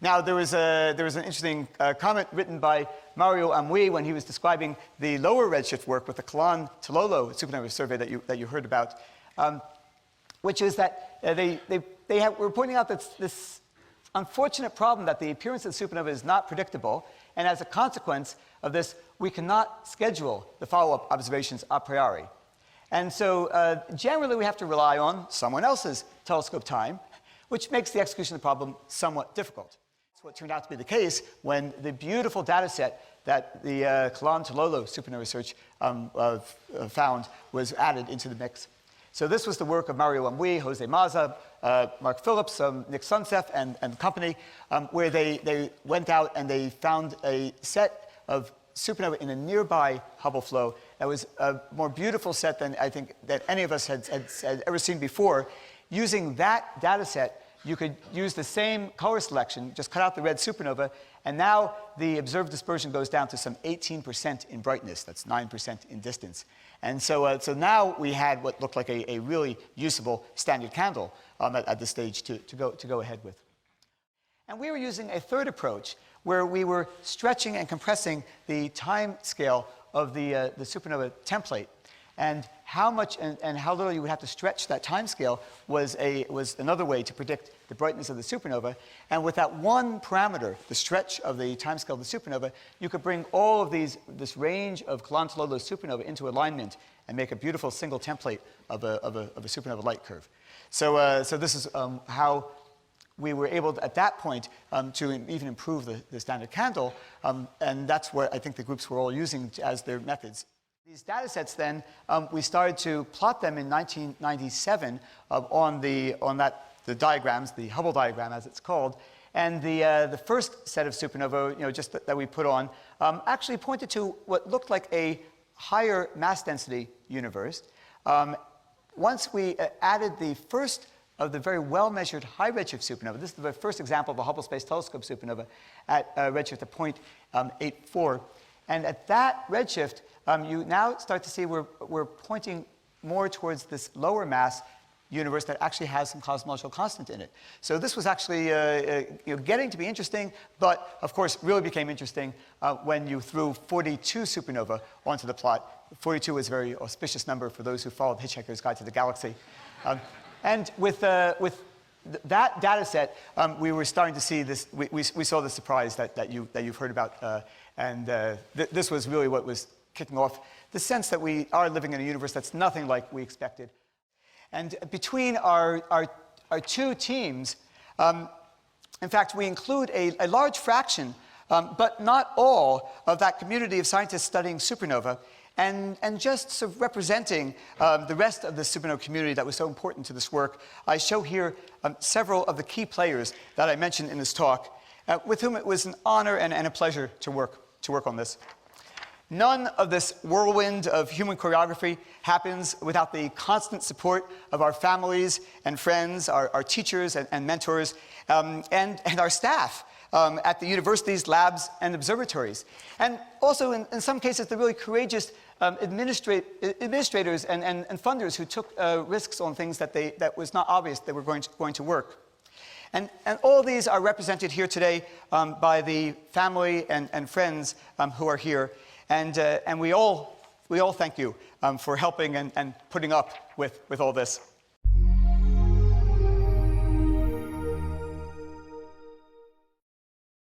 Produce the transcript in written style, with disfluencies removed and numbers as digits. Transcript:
Now, there was an interesting comment written by Mario Amui when he was describing the lower redshift work with the Calán Tololo supernova survey that you heard about, which is that they were pointing out that this unfortunate problem that the appearance of the supernova is not predictable, and as a consequence of this, we cannot schedule the follow-up observations a priori. And so generally we have to rely on someone else's telescope time, which makes the execution of the problem somewhat difficult. That's what turned out to be the case when the beautiful data set that the Calán Tololo supernova research found was added into the mix. So this was the work of Mario Amui, Jose Maza, Mark Phillips, Nick Sunseth, and company, where they went out and they found a set of supernova in a nearby Hubble flow that was a more beautiful set than I think that any of us had ever seen before. Using that data set, you could use the same color selection, just cut out the red supernova, and now the observed dispersion goes down to some 18% in brightness. That's 9% in distance. And so, so now we had what looked like a really usable standard candle at this stage to go ahead with. And we were using a third approach where we were stretching and compressing the time scale of the supernova template. And how much and how little you would have to stretch that time scale was another way to predict the brightness of the supernova. And with that one parameter, the stretch of the time scale of the supernova, you could bring all of this range of Calán Tololo supernova into alignment and make a beautiful single template of a supernova light curve. So, so this is how we were able to, at that point to even improve the standard candle. And that's what I think the groups were all using as their methods. These data sets then, we started to plot them in 1997 on the diagrams, the Hubble diagram as it's called. And the first set of supernova, just that we put on, actually pointed to what looked like a higher mass density universe. Once we added the first of the very well-measured high redshift supernova, this is the first example of a Hubble Space Telescope supernova at redshift of 0.84. And at that redshift, you now start to see we're pointing more towards this lower mass universe that actually has some cosmological constant in it. So this was actually getting to be interesting, but of course really became interesting when you threw 42 supernova onto the plot. 42 is a very auspicious number for those who followed Hitchhiker's Guide to the Galaxy. And with that data set, we were starting to see this, we saw the surprise that you've heard about, this was really what was kicking off the sense that we are living in a universe that's nothing like we expected. And between our two teams, in fact, we include a large fraction, but not all, of that community of scientists studying supernova, and just sort of representing the rest of the supernova community that was so important to this work. I show here several of the key players that I mentioned in this talk, with whom it was an honor and a pleasure to work on this. None of this whirlwind of human choreography happens without the constant support of our families and friends, our teachers and mentors, and our staff at the universities, labs, and observatories. And also, in some cases, the really courageous administrators and funders who took risks on things that was not obvious they were going to work. And all these are represented here today by the family and friends who are here. And we all thank you for helping and putting up with all this.